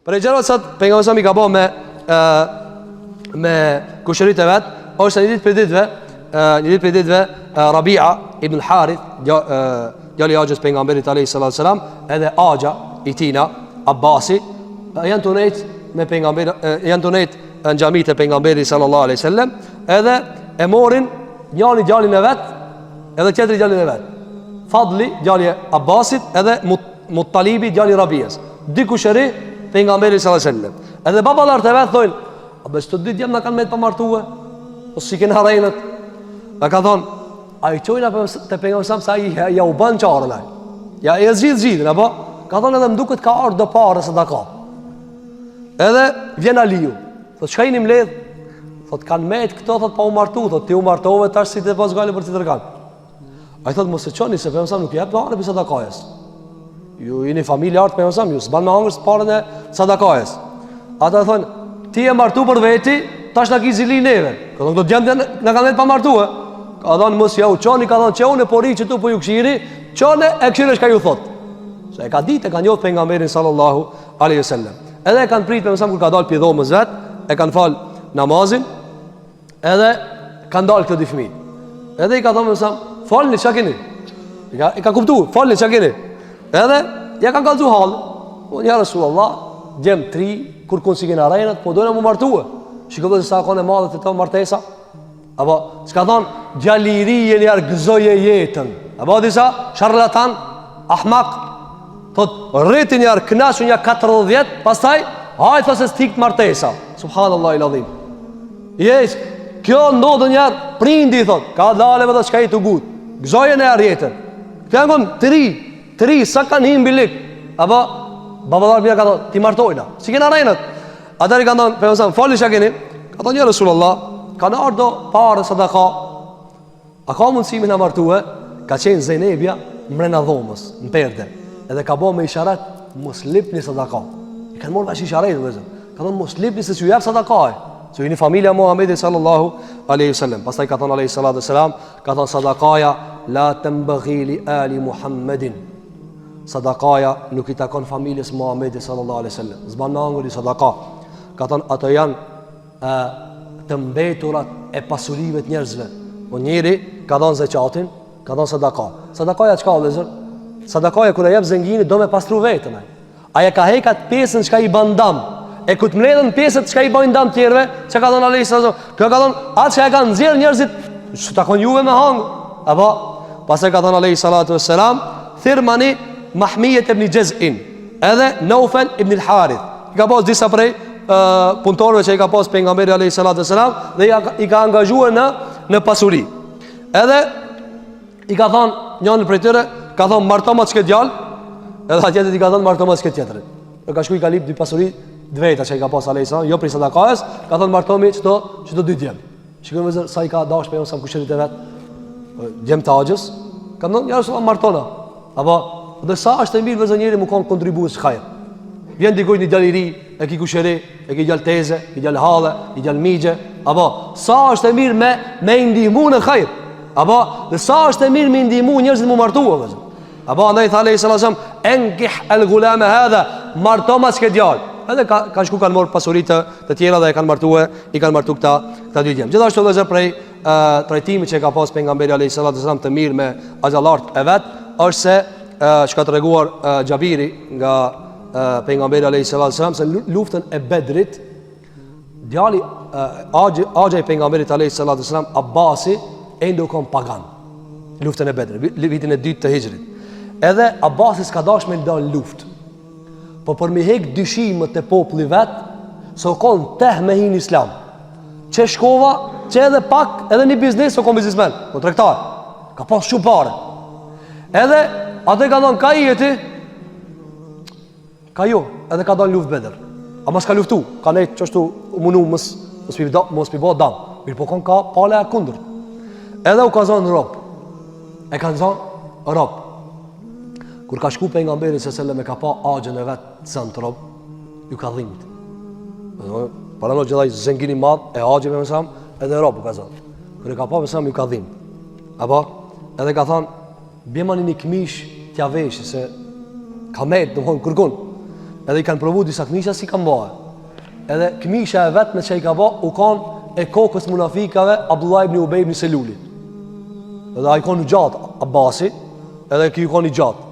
Për e gjërat sot pejgamberi sa mi ka bë me kushërit e vet, është një ditë për ditëve, Rabi'a ibn al-Harith, djali i Axhës pejgamberit alayhis salam, edhe Axha i tina Abbasi janë tunet me pejgamberin, janë tunet në xhamitë e pejgamberit sallallahu alaihi wasallam, edhe e morin njëri djalin e vet, edhe tjetri djalin e vet. Fadli djali i Abbasit, edhe Muttalibi djali i Rabi'ës. Dy kushëri pejgamberit sallallahu alaihi wasallam. Edhe babalart e vet thonë, "A bëj të dy djem na kanë me të pamartue? Ose si kanë harrenët?" Dhe ka thonë, "A i qojnë apë të pejgamberi sa ja u ban qarën ai. Ja e zgjidhin apo?" Ka thonë edhe më duket ka ardhur do parë se da ka. Edhe vjen Aliu. Thotë, "Çka jeni mbledh?" Thotë, "Kanë met këto, thotë pa u martu." Thotë, "Ti u martove tash si të pas gale për të tërkan." Ai thotë, "Mos e çoni se pejgamberi nuk i jep parë për sadakajës. Ju jeni familje art pejgamberi, ju s'ban me hangër parën e sadakajës." Ata thonë, "Ti e martu për veti, tash na ki zili neve." Ka thonë, "Do djem na kanë met pa martue." Ka thonë, "Mos ja u çoni." Ka thonë, "Çe unë po ri që tu po ju këshiri, çone e këshire çka ju thotë." Se e ka ditë, e ka njohur pejgamberin sallallahu alaihi wasallam. Edhe e kanë pritë pejgamberi kur ka dalë pi dhomës vet, e kanë fal namazin, edhe kanë dalë këto dy fëmijë. Edhe i ka thonë pejgamberi, "Falni çka keni?" I ka kuptuar, "Falni çka keni?" Edhe ja kanë kallzu hall. Po ja Rasulullah, djem 3 kur konsigën arrenat, po doja mu martue. Shikoj se sa kanë e madhe të martesa. Apo s'ka thonë gjaliri jeni argëzoje jetën. Apo disa sharlatan, ahmak, thot rriti një arknasu një 40, pastaj hajt thosë stik martesa. Subhanallahu il-azim. Yes, kjo ndodhë një prindi thot, ka dalë vetë çka i të gut. Gëzoje në jetën. Këto janë 3 sa kanë himbi lik. Apo baballar mia ka thonë, "Ti martojna." Si kanë arrenat. Ata i kanë thonë, "Pejgamberi, falni çka keni?" Ka thonë, "Ja Rasulullah, kanë ardhur parë sadaka. A ka mundësi me na martue?" Ka qenë Zejnebja mrena dhomës, në perde. Edhe ka bë me isharat, "Mos lipni sadaka." I kanë marrë bash isharat, vëllazër. Ka thonë, "Mos lipni se ju jap sadaka." Se jeni familja Muhamedit sallallahu alaihi wasallam. Pastaj ka thonë alaihi salatu wasalam, ka thonë sadakaja la tanbaghi li ali Muhammedin. Sadakaja nuk i takon familjes Muhamedit sallallahu alaihi wasallam. Zban angulli sadaka. Ka thonë ato janë të mbeturat e pasurive të njerëzve. Po njëri ka dhënë zakatin, ka dhënë sadaka. Sadakaja çka vëllazër? Sadakaja kur e jep zengini do me pastru vetën ai. Ai ka hekat pjesën çka i ban dam. E ku të mbledhën pjesët çka i bajnë dam tjerëve, çka ka dhënë Allahu sallallahu. Kjo ka dhënë atë çka e kanë nxjerr njerëzit, çu takon juve me hang. Apo pastaj ka dhënë Allahu salatu wassalam, thirmani Mahmiyet ibn Jaz'in, edhe Naufal ibn al-Harith. Ka pas disa prej punëtorëve që i ka pas pejgamberi alayhi salatu wasalam dhe i ka angazhuar në pasuri. Edhe i ka thonë njëri prej tyre, ka thonë marto më çka djalë, edhe atje i ka thonë marto më çka tjetër. Ka shkuj ka lip dy pasuri dveta që i ka pas alayhi salam, jo prej sadakës, ka thonë martomi çdo dy djem. Shikojmë se sa i ka dash pejgamberi sa kushërit e vet. Djem të Axhës, ka thonë ja Rasulullah martona. Apo dhe sa është e mirë vëzënjeri më kanë kontribuës shkajrë. Vjen dikoj një djali i ri, e ki kushëri, e ki djal teze, i djal halle, i djal migje. Apo sa është e mirë me ndihmu në khajrë. Apo dhe sa është e mirë me ndihmu njerëzit më martua vëzën. Apo andaj thalej salasam, enkih el gulame hadha, marto mas ke djallë. Edhe ka shku kanë morë pasurit të tjera dhe i kanë martu këta dy djemë. Gjithashtu vëzër prej trajtimi që ka pas pejgamberi alayhis salam të mirë me axhallart e vet, është se që ka të reguar Gjabiri nga pejgamberi alayhis salam se luftën e Bedrit, djali Axha i pejgamberit alayhis salam Abbasi e ndukon pagan luftën e Bedrit, vitin e 2 të Hijrit. Edhe Abbasi s'ka dash me ndal luftë, po për mi hek dyshimet e popullit vet, se o kon teh me hin islam. Që shkova, që edhe pak, edhe një biznes, o kon biznesmen, o tregtar, ka pas shumë pare. Edhe atë ka thonë, ka i e ti? Ka jo, edhe ka dalë luft Bedr. A mas ka luftu, ka nejtë që është munu mos pi bo dam. Mirë po kon ka pale e kundër. Edhe u ka zonë rob. E ka zonë rob. Kur ka shku pejgamberi s.a.s. me ka pa Axhën e vetë zënë të rob, ju ka dhimbët. Para në gjithaj zëngini madhë e Axhën me mësam, edhe rob u ka zonë. Kër e ka pa mësam, ju ka dhimbët. Apo? Edhe ka thonë, bjemani një këmish tja veshë, se ka metë, në mënë kërkun. Edhe i kanë provu disa këmisha si kanë bëhe. Edhe këmisha e vetë me që i ka bëhe u kanë e kokës munafikave Abdullah ibn Ubej ibn Seluli. Edhe a i kanë një gjatë Abasi, edhe ki ju kanë një gjatë.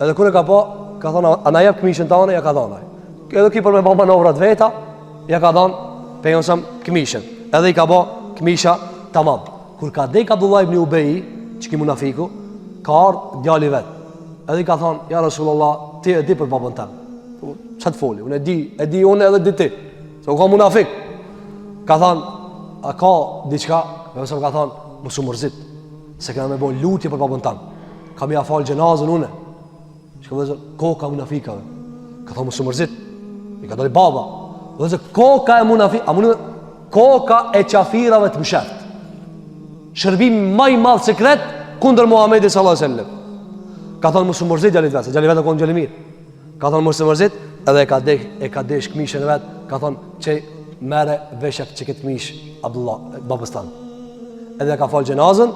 Edhe kër e ka bëhe, ka thonë, a na jep këmishën të anë, ja ka thonë. Edhe ki për me bëhe manovrat veta, ja ka thonë, pe jonsëm këmishën. Edhe i ka bëhe këmisha tamam. Kër ka dek Abdullah ibn Ubej, që ki munafiku, ka ardhë djali vetë. Edhe i ka thonë, ja Rasulullah, ti e di për babën tem. Që të foli, unë e di unë edhe di ti. Se u ka munafik. Ka thonë, a ka diqka, me mësëm ka thonë, më su mërzit, se këna me bo lutje për babën tem. Ka mi a falë gjenazën une. Që ka vëzër, koka munafikave. Ka thonë, më su mërzit. I ka doli baba. Vëzër, koka e munafikave, koka e qafirave të msheft. Shërbim maj madhë sekret kundër Muhamedi sallallahu alaihi wasallam. Ka thonë mos u mërzit djalit vetë, se djalit vetë konë gjeli mirë. Ka thonë mos u mërzit, edhe e ka desh këmishën e vetë. Ka thonë që mere veshak që këtë mish Abdullah, babës tanë. Edhe ka falë gjenazën,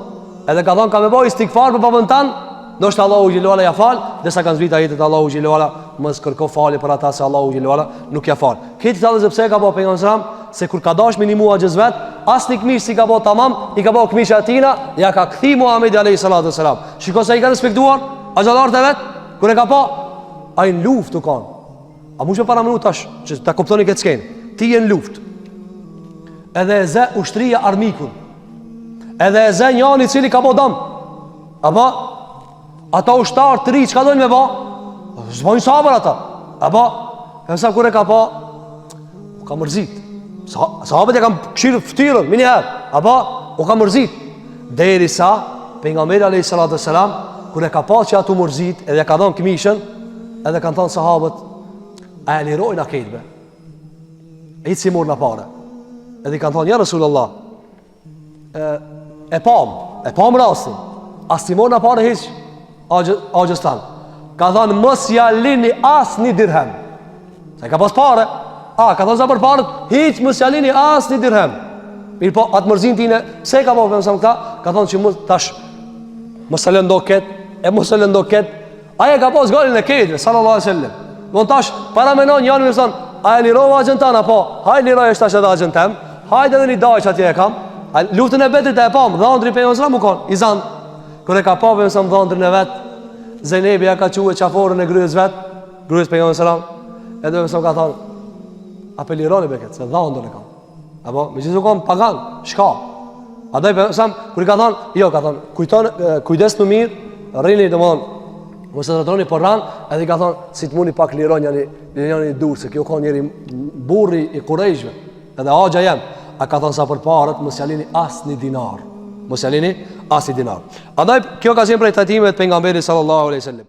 edhe ka thonë ka me boj istikfar për babën tanë. Nështë Allahu Gjelluala ja falë, dhe sa kanë zvita jetet Allahu Gjelluala mës kërko fali për ata se Allahu Gjelluala nuk ja falë. Këtë të dhe zëpse ka bo për njësram, se kur ka dash me një mua gjëzvet, asë një këmish si ka bo tamam, i ka bo këmish atina, ja ka këthi Muhamedi a.s. Shiko se i ka respektuar, a gjallarët e vetë, kër e ka po, a i në luft të kanë. A mu që para minu tash, që ta kuptoni këtë skenë, ti e në luft. Edhe e ze ushtria armikun, edhe e ze njani cili ka bo dam. Apo, ata ushtarë të ri, që ka dojnë me ba? Zbojnë sabër ata. Apo, e mësa kër e ka po, u ka mërzit. Sahabët e kam këshirë ftyrën, mini herë. Apo, u ka mërzit. Deri sa, pejgamberi a.s. Kër e ka pa që atu mërzit, edhe ka dhonë këmishën, edhe kanë thonë sahabët, a e lirojnë a kejtëve. E i si murë në pare. Edhe i kanë thonë, ja Rasulullah, e pam rastin. As ti murë në pare hiqë, agjës tanë. Ka thonë, mës jalini as një dirhem. Se ka pas pare. Ka thonë sa për parët, hiq mës jalini as një dirhem. Mirë po, atë mërzin tine, se ka po përmësam këta, ka thonë që mës tash, mës e lëndo ketë, e mës e lëndo ketë, aje ka pas galin e ketëve, sallallahu alaihi wasallam. Në tash, para menon janë me thonë, aje lirova agjën tanë, apo, hajë liroj është tash edhe agjën tem, hajë edhe një daj që atje e kam, luftën e betrit e pam, dhëndri për mësram u konë, i zanë, kër e ka pa për mësram dhëndrin e vetë, Zenebi ja ka quë qaforën e gryës vetë, gryës për mësram, edhe mësram ka thonë, apelironi be këtë, se dhëndrin e kam. Apo, me gjithë u konë pagan, shka. A doj për mësram, kër i ka thonë, jo, ka thonë, kujdes më mirë, rrini të mëdhën, mos e tratroni për ranë, edhe i ka thonë, si të muni pak liron një durë, se kjo ka njëri burri i kurejshve, edhe agja jem, a ka thonë sa për parët, mos jalini as një dinar. Mos jalini as një dinar. A doj, kjo ka zinë prej tajtimeve të pejgamberit sallallahu alaihi wasallam.